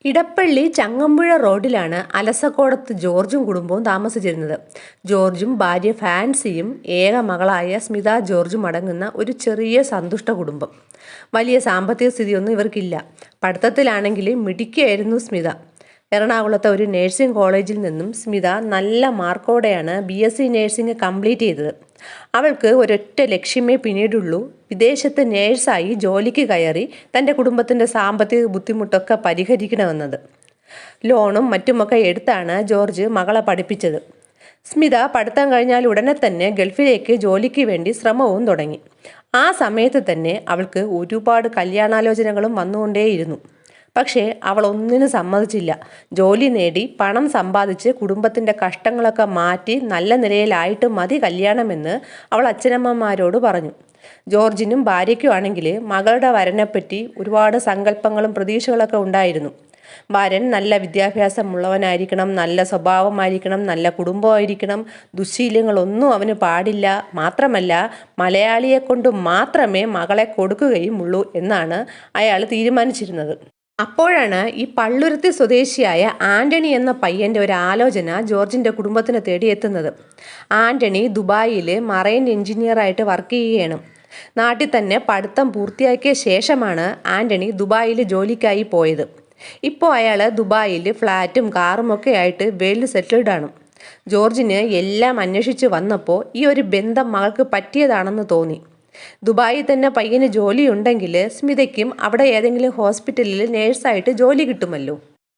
ഇടപ്പള്ളി ചങ്ങമ്പുഴ റോഡിലാണ് അലസക്കോടത്ത് ജോർജും കുടുംബവും താമസിച്ചിരുന്നത്. ജോർജും ഭാര്യ ഫാൻസിയും ഏക മകളായ സ്മിത ജോർജും അടങ്ങുന്ന ഒരു ചെറിയ സന്തുഷ്ട കുടുംബം. വലിയ സാമ്പത്തിക സ്ഥിതിയൊന്നും ഇവർക്കില്ല. പഠിത്തത്തിലാണെങ്കിൽ മിടുക്കിയായിരുന്നു സ്മിത. എറണാകുളത്തെ ഒരു നഴ്സിംഗ് കോളേജിൽ നിന്നും സ്മിത നല്ല മാർക്കോടെയാണ് BSc നഴ്സിംഗ് കംപ്ലീറ്റ് ചെയ്തത്. അവൾക്ക് ഒരൊറ്റ ലക്ഷ്യമേ പിന്നീടുള്ളൂ: വിദേശത്ത് നേഴ്സായി ജോലിക്ക് കയറി തൻ്റെ കുടുംബത്തിൻ്റെ സാമ്പത്തിക ബുദ്ധിമുട്ടൊക്കെ പരിഹരിക്കണമെന്നത്. ലോണും മറ്റുമൊക്കെ എടുത്താണ് ജോർജ് മകളെ പഠിപ്പിച്ചത്. സ്മിത പഠിത്തം കഴിഞ്ഞാൽ ഉടനെ തന്നെ ഗൾഫിലേക്ക് ജോലിക്ക് വേണ്ടി ശ്രമവും തുടങ്ങി. ആ സമയത്ത് തന്നെ അവൾക്ക് ഒരുപാട് കല്യാണാലോചനകളും വന്നുകൊണ്ടേയിരുന്നു. പക്ഷേ അവൾ ഒന്നിനും സമ്മതിച്ചില്ല. ജോലി നേടി പണം സമ്പാദിച്ച് കുടുംബത്തിൻ്റെ കഷ്ടങ്ങളൊക്കെ മാറ്റി നല്ല നിലയിലായിട്ട് മതി കല്യാണമെന്ന് അവൾ അച്ഛനമ്മമാരോട് പറഞ്ഞു. ജോർജിനും ഭാര്യയ്ക്കും ആണെങ്കിൽ മകളുടെ വരനെപ്പറ്റി ഒരുപാട് സങ്കല്പങ്ങളും പ്രതീക്ഷകളൊക്കെ ഉണ്ടായിരുന്നു. വരൻ നല്ല വിദ്യാഭ്യാസമുള്ളവനായിരിക്കണം, നല്ല സ്വഭാവമായിരിക്കണം, നല്ല കുടുംബമായിരിക്കണം, ദുശ്ശീലങ്ങളൊന്നും അവന് പാടില്ല, മാത്രമല്ല മലയാളിയെ കൊണ്ട് മാത്രമേ മകളെ കൊടുക്കുകയുമുള്ളൂ എന്നാണ് അയാൾ തീരുമാനിച്ചിരുന്നത്. അപ്പോഴാണ് ഈ പള്ളുരുത്തി സ്വദേശിയായ ആന്റണി എന്ന പയ്യൻ്റെ ഒരു ആലോചന ജോർജിൻ്റെ കുടുംബത്തിനെ തേടിയെത്തുന്നത്. ആന്റണി ദുബായിൽ മറൈൻ എഞ്ചിനീയറായിട്ട് വർക്ക് ചെയ്യുകയാണ്. നാട്ടിൽ തന്നെ പഠിത്തം പൂർത്തിയാക്കിയ ശേഷമാണ് ആന്റണി ദുബായിൽ ജോലിക്കായി പോയത്. ഇപ്പോൾ അയാൾ ദുബായിൽ ഫ്ലാറ്റും കാറും ഒക്കെ ആയിട്ട് വെൽ സെറ്റിൽഡ് ആണ്. ജോർജിന് എല്ലാം അന്വേഷിച്ച് വന്നപ്പോൾ ഈ ഒരു ബന്ധം മകൾക്ക് പറ്റിയതാണെന്ന് തോന്നി. ദുബായിൽ തന്നെ പയ്യന് ജോലിയുണ്ടെങ്കിൽ സ്മിതയ്ക്കും അവിടെ ഏതെങ്കിലും ഹോസ്പിറ്റലിൽ നേഴ്സായിട്ട് ജോലി കിട്ടുമല്ലോ.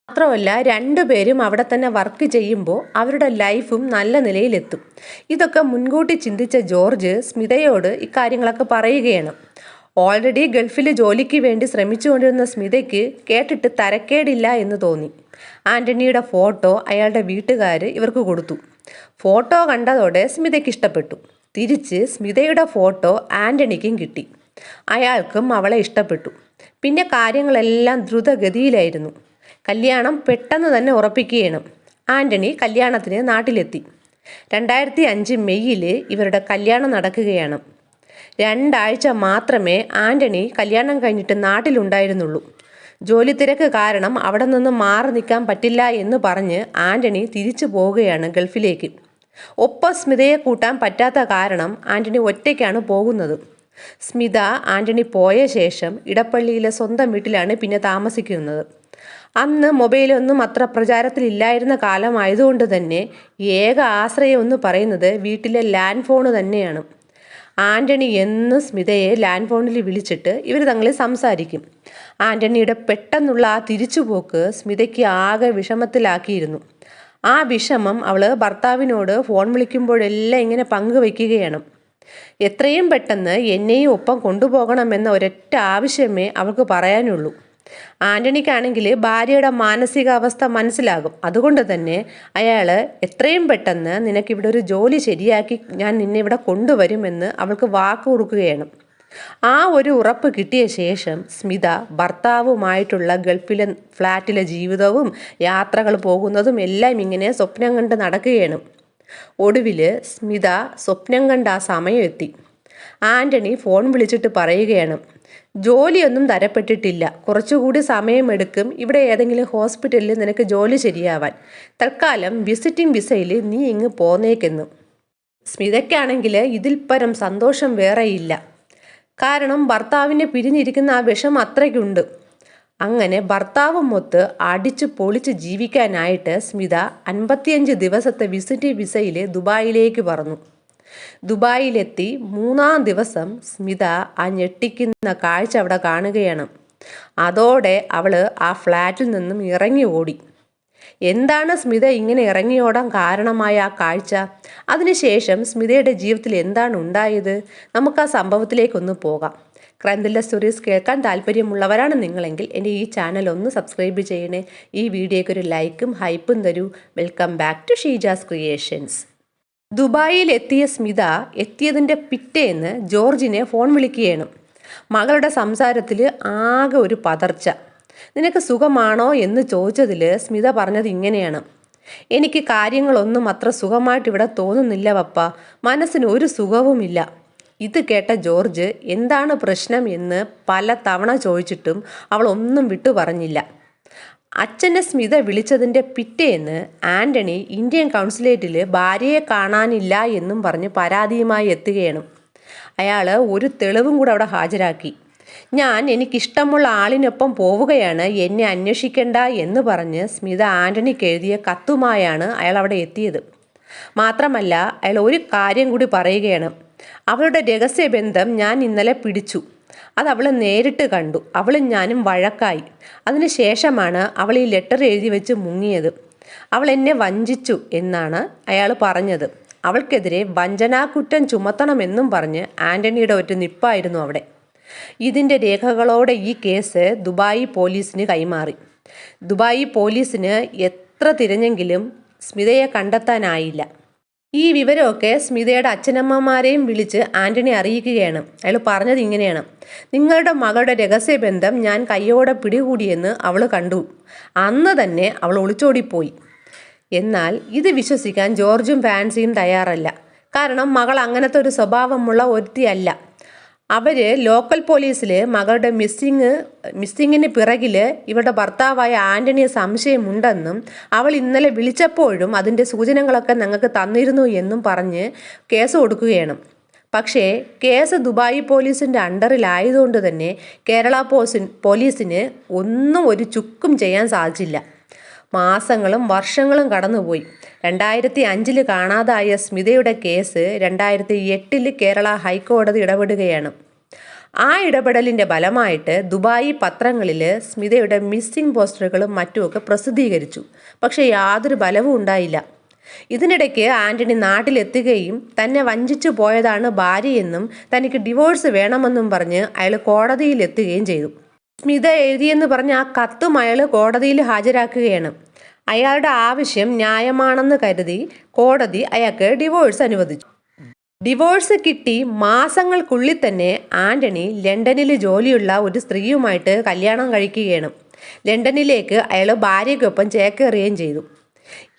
മാത്രമല്ല രണ്ടുപേരും അവിടെ തന്നെ വർക്ക് ചെയ്യുമ്പോൾ അവരുടെ ലൈഫും നല്ല നിലയിലെത്തും. ഇതൊക്കെ മുൻകൂട്ടി ചിന്തിച്ച ജോർജ് സ്മിതയോട് ഇക്കാര്യങ്ങളൊക്കെ പറയുകയാണ്. ഓൾറെഡി ഗൾഫിൽ ജോലിക്ക് വേണ്ടി ശ്രമിച്ചുകൊണ്ടിരുന്ന സ്മിതയ്ക്ക് കേട്ടിട്ട് തരക്കേടില്ല എന്ന് തോന്നി. ആന്റണിയുടെ ഫോട്ടോ അയാളുടെ വീട്ടുകാർ ഇവർക്ക് കൊടുത്തു. ഫോട്ടോ കണ്ടതോടെ സ്മിതയ്ക്ക് ഇഷ്ടപ്പെട്ടു. തിരിച്ച് സ്മിതയുടെ ഫോട്ടോ ആന്റണിക്കും കിട്ടി. അയാൾക്കും അവളെ ഇഷ്ടപ്പെട്ടു. പിന്നെ കാര്യങ്ങളെല്ലാം ദ്രുതഗതിയിലായിരുന്നു. കല്യാണം പെട്ടെന്ന് തന്നെ ഉറപ്പിക്കുകയാണ്. ആന്റണി കല്യാണത്തിന് നാട്ടിലെത്തി. 2005 മെയ്യിൽ ഇവരുടെ കല്യാണം നടക്കുകയാണ്. 2 ആഴ്ച മാത്രമേ ആന്റണി കല്യാണം കഴിഞ്ഞിട്ട് നാട്ടിലുണ്ടായിരുന്നുള്ളൂ. ജോലി തിരക്ക് കാരണം അവിടെ നിന്ന് മാറി നിൽക്കാൻ പറ്റില്ല എന്ന് പറഞ്ഞ് ആന്റണി തിരിച്ചു പോവുകയാണ് ഗൾഫിലേക്ക്. ഒപ്പം സ്മിതയെ കൂട്ടാൻ പറ്റാത്ത കാരണം ആന്റണി ഒറ്റയ്ക്കാണ് പോകുന്നത്. സ്മിത ആന്റണി പോയ ശേഷം ഇടപ്പള്ളിയിലെ സ്വന്തം വീട്ടിലാണ് പിന്നെ താമസിക്കുന്നത്. അന്ന് മൊബൈലൊന്നും അത്ര പ്രചാരത്തിലില്ലായിരുന്ന കാലമായതുകൊണ്ട് തന്നെ ഏക ആശ്രയം എന്ന് പറയുന്നത് വീട്ടിലെ ലാൻഡ് ഫോൺ തന്നെയാണ്. ആന്റണി എന്നും സ്മിതയെ ലാൻഡ് ഫോണിൽ വിളിച്ചിട്ട് ഇവർ തങ്ങളിൽ സംസാരിക്കും. ആന്റണിയുടെ പെട്ടെന്നുള്ള ആ തിരിച്ചുപോക്ക് സ്മിതയ്ക്ക് ആകെ വിഷമത്തിലാക്കിയിരുന്നു. ആ വിഷമം അവൾ ഭർത്താവിനോട് ഫോൺ വിളിക്കുമ്പോഴെല്ലാം ഇങ്ങനെ പങ്കുവയ്ക്കുകയാണ്. എത്രയും പെട്ടെന്ന് എന്നെയും ഒപ്പം കൊണ്ടുപോകണമെന്ന ഒരൊറ്റ ആവശ്യമേ അവൾക്ക് പറയാനുള്ളൂ. ആന്റണിക്കാണെങ്കിൽ ഭാര്യയുടെ മാനസികാവസ്ഥ മനസ്സിലാകും. അതുകൊണ്ട് തന്നെ അയാൾ എത്രയും പെട്ടെന്ന് നിനക്കിവിടെ ഒരു ജോലി ശരിയാക്കി ഞാൻ നിന്നെ ഇവിടെ കൊണ്ടുവരുമെന്ന് അവൾക്ക് വാക്ക് കൊടുക്കുകയാണ്. ആ ഒരു ഉറപ്പ് കിട്ടിയ ശേഷം സ്മിത ഭർത്താവുമായിട്ടുള്ള ഗൾഫിലെ ഫ്ലാറ്റിലെ ജീവിതവും യാത്രകൾ പോകുന്നതും എല്ലാം ഇങ്ങനെ സ്വപ്നം കണ്ട് നടക്കുകയാണ്. ഒടുവിൽ സ്മിത സ്വപ്നം കണ്ട ആ സമയം എത്തി. ആന്റണി ഫോൺ വിളിച്ചിട്ട് പറയുകയാണ്, ജോലിയൊന്നും തരപ്പെട്ടിട്ടില്ല, കുറച്ചുകൂടി സമയമെടുക്കും ഇവിടെ ഏതെങ്കിലും ഹോസ്പിറ്റലിൽ നിനക്ക് ജോലി ശരിയാവാൻ. തൽക്കാലം വിസിറ്റിംഗ് വിസയിൽ നീ ഇങ്ങ് പോന്നേക്കെന്നു. സ്മിതയ്ക്കാണെങ്കിൽ ഇതിൽ പരം സന്തോഷം വേറെയില്ല. കാരണം ഭർത്താവിനെ പിരിഞ്ഞിരിക്കുന്ന ആ വിഷം അത്രയ്ക്കുണ്ട്. അങ്ങനെ ഭർത്താവുമൊത്ത് അടിച്ചു പൊളിച്ച് ജീവിക്കാനായിട്ട് സ്മിത 55 ദിവസത്തെ വിസിറ്റ് വിസയിൽ ദുബായിലേക്ക് പറന്നു. ദുബായിലെത്തി 3-ാം ദിവസം സ്മിത ആ ഞെട്ടിക്കുന്ന കാഴ്ച അവിടെ കാണുകയാണ്. അതോടെ അവൾ ആ ഫ്ലാറ്റിൽ നിന്നും ഇറങ്ങി ഓടി. എന്താണ് സ്മിത ഇങ്ങനെ ഇറങ്ങിയോടാൻ കാരണമായ ആ കാഴ്ച? അതിനുശേഷം സ്മിതയുടെ ജീവിതത്തിൽ എന്താണ് ഉണ്ടായത്? നമുക്ക് ആ സംഭവത്തിലേക്കൊന്ന് പോകാം. ക്രൈം ത്രില്ലർ സ്റ്റോറീസ് കേൾക്കാൻ താല്പര്യമുള്ളവരാണ് നിങ്ങളെങ്കിൽ എൻ്റെ ഈ ചാനൽ ഒന്ന് സബ്സ്ക്രൈബ് ചെയ്യണേ. ഈ വീഡിയോയ്ക്ക് ഒരു ലൈക്കും ഹൈപ്പും തരൂ. Welcome back to Sheeja's creations. ദുബായിൽ എത്തിയ സ്മിത എത്തിയതിൻ്റെ പിറ്റേന്ന് ജോർജിനെ ഫോൺ വിളിക്കുകയാണ്. മകളുടെ സംസാരത്തിൽ ആകെ ഒരു പതർച്ച. നിനക്ക് സുഖമാണോ എന്ന് ചോദിച്ചതിൽ സ്മിത പറഞ്ഞത് ഇങ്ങനെയാണ്: എനിക്ക് കാര്യങ്ങളൊന്നും അത്ര സുഖമായിട്ട് ഇവിടെ തോന്നുന്നില്ല പപ്പ, മനസ്സിന് ഒരു സുഖവുമില്ല. ഇത് കേട്ട ജോർജ് എന്താണ് പ്രശ്നം എന്ന് പല തവണ ചോദിച്ചിട്ടും അവൾ ഒന്നും വിട്ടു പറഞ്ഞില്ല. അച്ഛനെ സ്മിത വിളിച്ചതിൻ്റെ പിറ്റേന്ന് ആൻ്റണി ഇന്ത്യൻ കൗൺസിലേറ്റിൽ ഭാര്യയെ കാണാനില്ല എന്നും പറഞ്ഞ് പരാതിയുമായി എത്തുകയാണ്. അയാൾ ഒരു തെളിവും കൂടെ അവിടെ ഹാജരാക്കി. ഞാൻ എനിക്കിഷ്ടമുള്ള ആളിനൊപ്പം പോവുകയാണ്, എന്നെ അന്വേഷിക്കണ്ട എന്ന് പറഞ്ഞ് സ്മിത ആൻ്റണിക്ക് എഴുതിയ കത്തുമായാണ് അയാൾ അവിടെ എത്തിയത്. മാത്രമല്ല അയാൾ ഒരു കാര്യം കൂടി പറയുകയാണ്. അവളുടെ രഹസ്യബന്ധം ഞാൻ ഇന്നലെ പിടിച്ചു. അത് അവൾ നേരിട്ട് കണ്ടു. അവളും ഞാനും വഴക്കായി. അതിനുശേഷമാണ് അവൾ ഈ ലെറ്റർ എഴുതി വെച്ച് മുങ്ങിയത്. അവൾ എന്നെ വഞ്ചിച്ചു എന്നാണ് അയാൾ പറഞ്ഞത്. അവൾക്കെതിരെ വഞ്ചനാക്കുറ്റം ചുമത്തണമെന്നും പറഞ്ഞ് ആൻ്റണിയുടെ ഒരു നിപ്പായിരുന്നു അവിടെ. ഇതിൻ്റെ രേഖകളോടെ ഈ കേസ് ദുബായ് പോലീസിന് കൈമാറി. ദുബായ് പോലീസിന് എത്ര തിരഞ്ഞെങ്കിലും സ്മിതയെ കണ്ടെത്താനായില്ല. ഈ വിവരമൊക്കെ സ്മിതയുടെ അച്ഛനമ്മമാരെയും വിളിച്ച് ആൻ്റണി അറിയിക്കുകയാണ്. അയാൾ പറഞ്ഞത് ഇങ്ങനെയാണ്: നിങ്ങളുടെ മകളുടെ രഹസ്യബന്ധം ഞാൻ കയ്യോടെ പിടികൂടിയെന്ന് അവൾ കണ്ടു. അന്ന് തന്നെ അവൾ ഒളിച്ചോടിപ്പോയി. എന്നാൽ ഇത് വിശ്വസിക്കാൻ ജോർജും ഫാൻസിയും തയ്യാറല്ല. കാരണം മകൾ അങ്ങനത്തെ ഒരു സ്വഭാവമുള്ള ഒരുത്തിയല്ല. അവർ ലോക്കൽ പോലീസിൽ മകളുടെ മിസ്സിങ്ങിന് പിറകിൽ ഇവരുടെ ഭർത്താവായ ആൻ്റണിയെ സംശയമുണ്ടെന്നും അവൾ ഇന്നലെ വിളിച്ചപ്പോഴും അതിൻ്റെ സൂചനകളൊക്കെ ഞങ്ങൾക്ക് തന്നിരുന്നു എന്നും പറഞ്ഞ് കേസ് കൊടുക്കുകയാണ്. പക്ഷേ കേസ് ദുബായ് പോലീസിൻ്റെ അണ്ടറിലായതുകൊണ്ട് തന്നെ കേരള പോലീസിന് ഒന്നും ഒരു ചുക്കും ചെയ്യാൻ സാധിച്ചില്ല. മാസങ്ങളും വർഷങ്ങളും കടന്നുപോയി. 2005 കാണാതായ സ്മിതയുടെ കേസ് 2008 കേരള ഹൈക്കോടതി ഇടപെടുകയാണ്. ആ ഇടപെടലിൻ്റെ ഫലമായിട്ട് ദുബായ് പത്രങ്ങളിൽ സ്മിതയുടെ മിസ്സിംഗ് പോസ്റ്ററുകളും മറ്റുമൊക്കെ പ്രസിദ്ധീകരിച്ചു. പക്ഷേ യാതൊരു ഫലവും ഉണ്ടായില്ല. ഇതിനിടയ്ക്ക് ആൻ്റണി നാട്ടിലെത്തുകയും തന്നെ വഞ്ചിച്ചു പോയതാണ് ഭാര്യയെന്നും തനിക്ക് ഡിവോഴ്സ് വേണമെന്നും പറഞ്ഞ് അയാൾ കോടതിയിലെത്തുകയും ചെയ്തു. സ്മിത എഴുതിയെന്ന് പറഞ്ഞ് ആ കത്തും അയാൾ കോടതിയിൽ ഹാജരാക്കുകയാണ്. അയാളുടെ ആവശ്യം ന്യായമാണെന്ന് കരുതി കോടതി അയാൾക്ക് ഡിവോഴ്സ് അനുവദിച്ചു. ഡിവോഴ്സ് കിട്ടി മാസങ്ങൾക്കുള്ളിൽ തന്നെ ആൻ്റണി ലണ്ടനിൽ ജോലിയുള്ള ഒരു സ്ത്രീയുമായിട്ട് കല്യാണം കഴിക്കുകയാണ്. ലണ്ടനിലേക്ക് അയാൾ ഭാര്യയ്ക്കൊപ്പം ചേക്കേറുകയും ചെയ്തു.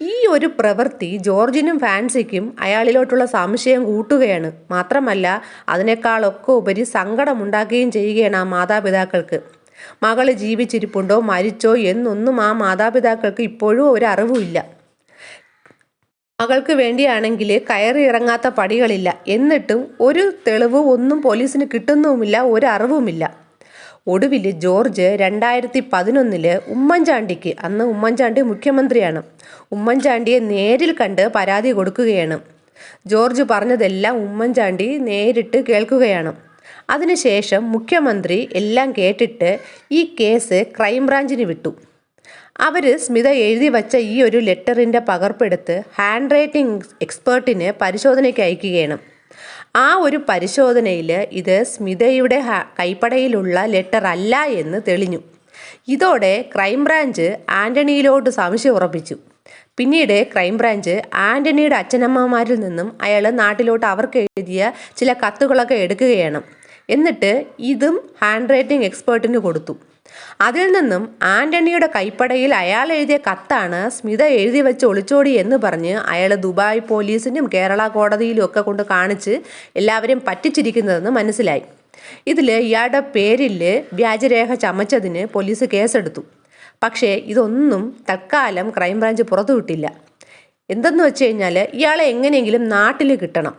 ഈ ഒരു പ്രവൃത്തി ജോർജിനും ഫാൻസിക്കും അയാളിലോട്ടുള്ള സംശയം കൂട്ടുകയാണ്. മാത്രമല്ല അതിനേക്കാളൊക്കെ ഉപരി സങ്കടമുണ്ടാക്കുകയും ചെയ്യുകയാണ് ആ മാതാപിതാക്കൾക്ക്. മകൾ ജീവിച്ചിരിപ്പുണ്ടോ മരിച്ചോ എന്നൊന്നും ആ മാതാപിതാക്കൾക്ക് ഇപ്പോഴും ഒരറിവുമില്ല. മകൾക്ക് വേണ്ടിയാണെങ്കിൽ കയറി ഇറങ്ങാത്ത പടികളില്ല. എന്നിട്ടും ഒരു തെളിവ് ഒന്നും പോലീസിന് കിട്ടുന്നുമില്ല, ഒരറിവുമില്ല. ഒടുവിൽ ജോർജ് 2011 ഉമ്മൻചാണ്ടിക്ക്, അന്ന് ഉമ്മൻചാണ്ടി മുഖ്യമന്ത്രിയാണ്, ഉമ്മൻചാണ്ടിയെ നേരിൽ കണ്ട് പരാതി കൊടുക്കുകയാണ്. ജോർജ് പറഞ്ഞതെല്ലാം ഉമ്മൻചാണ്ടി നേരിട്ട് കേൾക്കുകയാണ്. അതിനുശേഷം മുഖ്യമന്ത്രി എല്ലാം കേട്ടിട്ട് ഈ കേസ് ക്രൈംബ്രാഞ്ചിന് വിട്ടു. അവർ സ്മിത എഴുതി വച്ച ഈ ഒരു ലെറ്ററിൻ്റെ പകർപ്പെടുത്ത് ഹാൻഡ് റൈറ്റിംഗ് എക്സ്പേർട്ടിന് പരിശോധനയ്ക്ക് അയക്കുകയാണ്. ആ ഒരു പരിശോധനയിൽ ഇത് സ്മിതയുടെ കൈപ്പടയിലുള്ള ലെറ്റർ അല്ല എന്ന് തെളിഞ്ഞു. ഇതോടെ ക്രൈംബ്രാഞ്ച് ആൻ്റണിയിലോട്ട് സംശയം ഉറപ്പിച്ചു. പിന്നീട് ക്രൈംബ്രാഞ്ച് ആൻ്റണിയുടെ അച്ഛനമ്മമാരിൽ നിന്നും അയാൾ നാട്ടിലോട്ട് അവർക്ക് എഴുതിയ ചില കത്തുകളൊക്കെ എടുക്കുകയാണ്. എന്നിട്ട് ഇതും ഹാൻഡ് റൈറ്റിംഗ് എക്സ്പേർട്ടിന് കൊടുത്തു. അതിൽ നിന്നും ആൻ്റണിയുടെ കൈപ്പടയിൽ അയാൾ എഴുതിയ കത്താണ് സ്മിത എഴുതി വെച്ച് ഒളിച്ചോടി എന്ന് പറഞ്ഞ് അയാൾ ദുബായ് പോലീസിനും കേരള കോടതിയിലും ഒക്കെ കൊണ്ട് കാണിച്ച് എല്ലാവരെയും പറ്റിച്ചിരിക്കുന്നതെന്ന് മനസ്സിലായി. ഇതിൽ ഇയാളുടെ പേരിൽ വ്യാജരേഖ ചമച്ചതിന് പോലീസ് കേസെടുത്തു. പക്ഷേ ഇതൊന്നും തൽക്കാലം ക്രൈംബ്രാഞ്ച് പുറത്തുവിട്ടില്ല. എന്തെന്ന് വെച്ച് കഴിഞ്ഞാൽ ഇയാളെ എങ്ങനെയെങ്കിലും നാട്ടിൽ കിട്ടണം.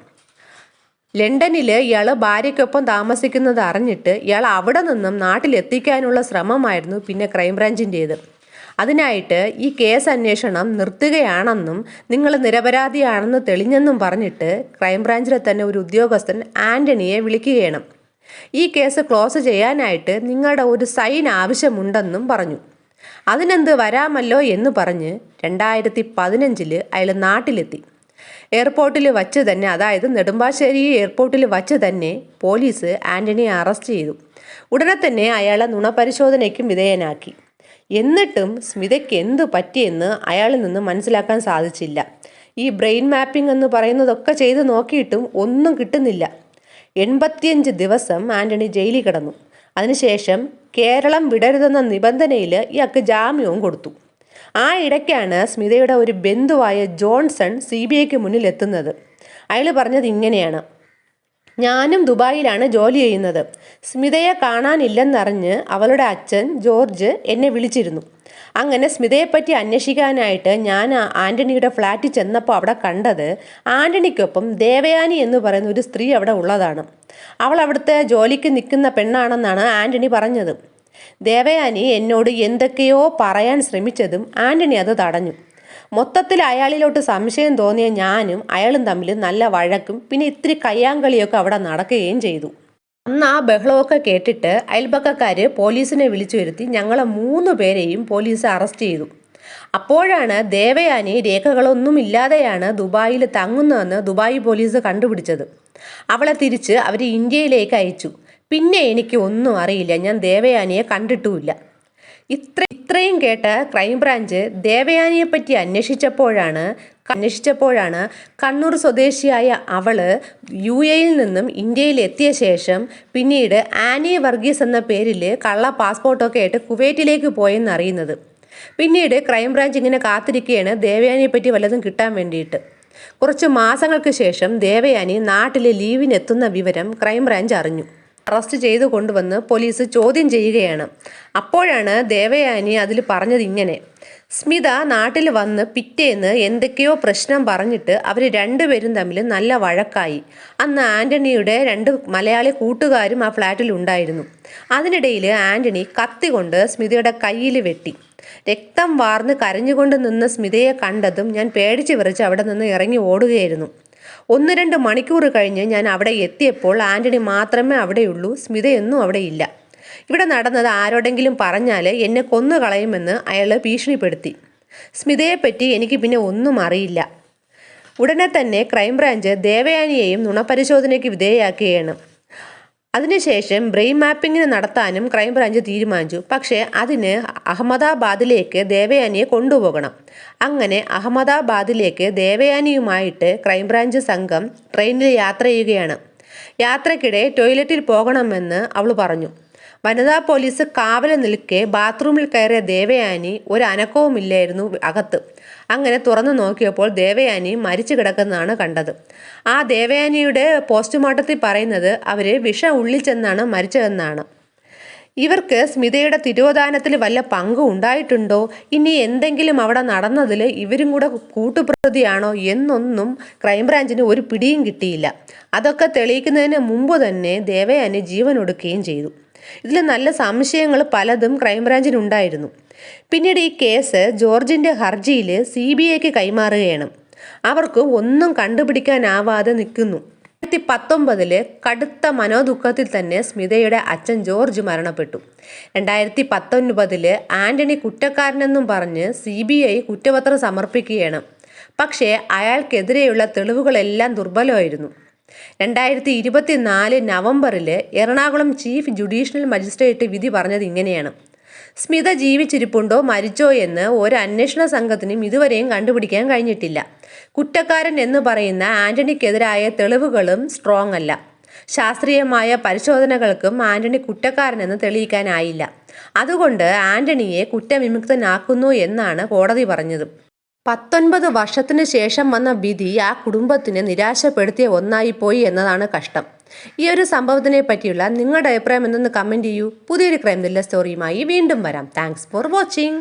ലണ്ടനിൽ ഇയാൾ ഭാര്യയ്ക്കൊപ്പം താമസിക്കുന്നത് അറിഞ്ഞിട്ട് ഇയാൾ അവിടെ നിന്നും നാട്ടിലെത്തിക്കാനുള്ള ശ്രമമായിരുന്നു പിന്നെ ക്രൈംബ്രാഞ്ചിൻ്റേത്. അതിനായിട്ട് ഈ കേസ് അന്വേഷണം നിർത്തുകയാണെന്നും നിങ്ങൾ നിരപരാധിയാണെന്ന് തെളിഞ്ഞെന്നും പറഞ്ഞിട്ട് ക്രൈംബ്രാഞ്ചിലെ തന്നെ ഒരു ഉദ്യോഗസ്ഥൻ ആൻ്റണിയെ വിളിക്കുകയാണ്. ഈ കേസ് ക്ലോസ് ചെയ്യാനായിട്ട് നിങ്ങളുടെ ഒരു സൈൻ ആവശ്യമുണ്ടെന്നും പറഞ്ഞു. അതിനെന്ത് വരാമല്ലോ എന്ന് പറഞ്ഞ് 2015 അയാൾ നാട്ടിലെത്തി. എയർപോർട്ടിൽ വച്ച് തന്നെ, അതായത് നെടുമ്പാശ്ശേരി എയർപോർട്ടിൽ വച്ച് തന്നെ പോലീസ് ആൻ്റണിയെ അറസ്റ്റ് ചെയ്തു. ഉടനെ തന്നെ അയാളെ നുണപരിശോധനയ്ക്കും വിധേയനാക്കി. എന്നിട്ടും സ്മിതയ്ക്ക് എന്ത് പറ്റിയെന്ന് അയാളിൽ നിന്ന് മനസ്സിലാക്കാൻ സാധിച്ചില്ല. ഈ ബ്രെയിൻ മാപ്പിംഗ് എന്ന് പറയുന്നതൊക്കെ ചെയ്ത് നോക്കിയിട്ടും ഒന്നും കിട്ടുന്നില്ല. 85 ദിവസം ആൻ്റണി ജയിലിൽ കിടന്നു. അതിനുശേഷം കേരളം വിടരുതെന്ന നിബന്ധനയിൽ ഇയാൾക്ക് ജാമ്യവും കൊടുത്തു. ആ ഇടയ്ക്കാണ് സ്മിതയുടെ ഒരു ബന്ധുവായ ജോൺസൺ CBIക്ക് മുന്നിൽ എത്തുന്നത്. അയാൾ പറഞ്ഞത് ഇങ്ങനെയാണ്: ഞാനും ദുബായിലാണ് ജോലി ചെയ്യുന്നത്. സ്മിതയെ കാണാനില്ലെന്നറിഞ്ഞ് അവളുടെ അച്ഛൻ ജോർജ് എന്നെ വിളിച്ചിരുന്നു. അങ്ങനെ സ്മിതയെപ്പറ്റി അന്വേഷിക്കാനായിട്ട് ഞാൻ ആൻ്റണിയുടെ ഫ്ലാറ്റിൽ ചെന്നപ്പോൾ അവിടെ കണ്ടത് ആൻ്റണിക്കൊപ്പം ദേവയാനി എന്ന് പറയുന്ന ഒരു സ്ത്രീ അവിടെ ഉള്ളതാണ്. അവൾ അവിടുത്തെ ജോലിക്ക് നിൽക്കുന്ന പെണ്ണാണെന്നാണ് ആൻ്റണി പറഞ്ഞത്. ദേവയാനി എന്നോട് എന്തൊക്കെയോ പറയാൻ ശ്രമിച്ചതും ആൻ്റണി അത് തടഞ്ഞു. മൊത്തത്തിൽ അയാളിലോട്ട് സംശയം തോന്നിയ ഞാനും അയാളും തമ്മിൽ നല്ല വഴക്കും പിന്നെ ഇത്തിരി കയ്യാങ്കളിയൊക്കെ അവിടെ നടക്കുകയും ചെയ്തു. അന്ന് ആ ബഹളമൊക്കെ കേട്ടിട്ട് അയൽപക്കക്കാർ പോലീസിനെ വിളിച്ചു വരുത്തി ഞങ്ങളെ 3 പേരെയും പോലീസ് അറസ്റ്റ് ചെയ്തു. അപ്പോഴാണ് ദേവയാനി രേഖകളൊന്നുമില്ലാതെയാണ് ദുബായിൽ തങ്ങുന്നതെന്ന് ദുബായ് പോലീസ് കണ്ടുപിടിച്ചത്. അവളെ തിരിച്ച് അവർ ഇന്ത്യയിലേക്ക് അയച്ചു. പിന്നെ എനിക്ക് ഒന്നും അറിയില്ല, ഞാൻ ദേവയാനിയെ കണ്ടിട്ടുമില്ല. ഇത്രയും കേട്ട ക്രൈംബ്രാഞ്ച് ദേവയാനിയെപ്പറ്റി അന്വേഷിച്ചപ്പോഴാണ് കണ്ണൂർ സ്വദേശിയായ അവള് UAE-യിൽ നിന്നും ഇന്ത്യയിൽ എത്തിയ ശേഷം പിന്നീട് ആനി വർഗീസ് എന്ന പേരിൽ കള്ള പാസ്പോർട്ടൊക്കെ ആയിട്ട് കുവൈറ്റിലേക്ക് പോയെന്ന് അറിയുന്നത്. പിന്നീട് ക്രൈംബ്രാഞ്ച് ഇങ്ങനെ കാത്തിരിക്കുകയാണ് ദേവയാനിയെപ്പറ്റി വല്ലതും കിട്ടാൻ വേണ്ടിയിട്ട്. കുറച്ച് മാസങ്ങൾക്ക് ശേഷം ദേവയാനി നാട്ടിൽ ലീവിനെത്തുന്ന വിവരം ക്രൈംബ്രാഞ്ച് അറിഞ്ഞു. അറസ്റ്റ് ചെയ്തു കൊണ്ടുവന്ന് പോലീസ് ചോദ്യം ചെയ്യുകയാണ്. അപ്പോഴാണ് ദേവയാനി അതിൽ പറഞ്ഞത് ഇങ്ങനെ: സ്മിത നാട്ടിൽ വന്ന് പിറ്റേന്ന് എന്തൊക്കെയോ പ്രശ്നം പറഞ്ഞിട്ട് അവർ 2 പേരും തമ്മിൽ നല്ല വഴക്കായി. അന്ന് ആൻ്റണിയുടെ 2 മലയാളി കൂട്ടുകാരും ആ ഫ്ലാറ്റിൽ ഉണ്ടായിരുന്നു. അതിനിടയിൽ ആൻ്റണി കത്തി കൊണ്ട് സ്മിതയുടെ കയ്യിൽ വെട്ടി. രക്തം വാർന്ന് കരഞ്ഞുകൊണ്ട് നിന്ന സ്മിതയെ കണ്ടതും ഞാൻ പേടിച്ച് വിറച്ച് അവിടെ നിന്ന് ഇറങ്ങി ഓടുകയായിരുന്നു. 1-2 മണിക്കൂർ കഴിഞ്ഞ് ഞാൻ അവിടെ എത്തിയപ്പോൾ ആൻ്റണി മാത്രമേ അവിടെയുള്ളൂ, സ്മിതയൊന്നും അവിടെ ഇല്ല. ഇവിടെ നടന്നത് ആരോടെങ്കിലും പറഞ്ഞാൽ എന്നെ കൊന്നു കളയുമെന്ന് അയാൾ ഭീഷണിപ്പെടുത്തി. സ്മിതയെപ്പറ്റി എനിക്ക് പിന്നെ ഒന്നും അറിയില്ല. ഉടനെ തന്നെ ക്രൈംബ്രാഞ്ച് ദേവയാനിയെയും നുണപരിശോധനയ്ക്ക് വിധേയയാക്കുകയാണ്. അതിനുശേഷം ബ്രെയിൻ മാപ്പിങ്ങിന് നടത്താനും ക്രൈംബ്രാഞ്ച് തീരുമാനിച്ചു. പക്ഷേ അതിന് അഹമ്മദാബാദിലേക്ക് ദേവയാനിയെ കൊണ്ടുപോകണം. അങ്ങനെ അഹമ്മദാബാദിലേക്ക് ദേവയാനിയുമായിട്ട് ക്രൈംബ്രാഞ്ച് സംഘം ട്രെയിനിൽ യാത്ര ചെയ്യുകയാണ്. യാത്രക്കിടെ ടോയ്ലറ്റിൽ പോകണമെന്ന് അവൾ പറഞ്ഞു. വനിതാ പോലീസ് കാവൽ നിൽക്കെ ബാത്റൂമിൽ കയറിയ ദേവയാനി ഒരു അനക്കവുമില്ലായിരുന്നു അകത്ത്. അങ്ങനെ തുറന്നു നോക്കിയപ്പോൾ ദേവയാനി മരിച്ചു കിടക്കുന്നതാണ് കണ്ടത്. ആ ദേവയാനിയുടെ പോസ്റ്റ്മോർട്ടത്തിൽ പറയുന്നത് അവർ വിഷം ഉള്ളിൽ ചെന്നാണ് മരിച്ചതെന്നാണ്. ഇവർക്ക് സ്മിതയുടെ തിരോധാനത്തിൽ വല്ല പങ്കും ഉണ്ടായിട്ടുണ്ടോ, ഇനി എന്തെങ്കിലും അവിടെ നടന്നതിൽ ഇവരും കൂടെ കൂട്ടുപ്രതിയാണോ എന്നൊന്നും ക്രൈംബ്രാഞ്ചിന് ഒരു പിടിയും കിട്ടിയില്ല. അതൊക്കെ തെളിയിക്കുന്നതിന് മുമ്പ് തന്നെ ദേവയാനി ജീവനൊടുക്കുകയും ചെയ്തു. ഇതിൽ നല്ല സംശയങ്ങൾ പലതും ക്രൈംബ്രാഞ്ചിനുണ്ടായിരുന്നു. പിന്നീട് ഈ കേസ് ജോർജിൻ്റെ ഹർജിയിൽ CBIക്ക് കൈമാറുകയാണ്. അവർക്ക് ഒന്നും കണ്ടുപിടിക്കാനാവാതെ നിൽക്കുന്നു. 2019 കടുത്ത മനോദുഃഖത്തിൽ തന്നെ സ്മിതയുടെ അച്ഛൻ ജോർജ് മരണപ്പെട്ടു. 2019 ആൻ്റണി കുറ്റക്കാരനെന്നും പറഞ്ഞ് CBI കുറ്റപത്രം സമർപ്പിക്കുകയാണ്. പക്ഷേ അയാൾക്കെതിരെയുള്ള തെളിവുകളെല്ലാം ദുർബലമായിരുന്നു. 2024 നവംബറിൽ എറണാകുളം ചീഫ് ജുഡീഷ്യൽ മജിസ്ട്രേറ്റ് വിധി പറഞ്ഞത് ഇങ്ങനെയാണ്: സ്മിത ജീവിച്ചിരിപ്പുണ്ടോ മരിച്ചോ എന്ന് ഒരു അന്വേഷണ സംഘത്തിനും ഇതുവരെയും കണ്ടുപിടിക്കാൻ കഴിഞ്ഞിട്ടില്ല. കുറ്റക്കാരൻ എന്ന് പറയുന്ന ആൻ്റണിക്കെതിരായ തെളിവുകളും സ്ട്രോങ് അല്ല. ശാസ്ത്രീയമായ പരിശോധനകൾക്കും ആൻ്റണി കുറ്റക്കാരനെന്ന് തെളിയിക്കാനായില്ല. അതുകൊണ്ട് ആൻ്റണിയെ കുറ്റവിമുക്തനാക്കുന്നു എന്നാണ് കോടതി പറഞ്ഞത്. 19 വർഷത്തിന് ശേഷം വന്ന വിധി ആ കുടുംബത്തിന് നിരാശപ്പെടുത്തിയ ഒന്നായിപ്പോയി എന്നതാണ് കഷ്ടം. ഈ ഒരു സംഭവത്തിനെ പറ്റിയുള്ള നിങ്ങളുടെ അഭിപ്രായം എന്തെന്ന് കമൻറ്റ് ചെയ്യൂ. പുതിയൊരു ക്രൈം ത്രില്ലർ സ്റ്റോറിയുമായി വീണ്ടും വരാം. Thanks for watching.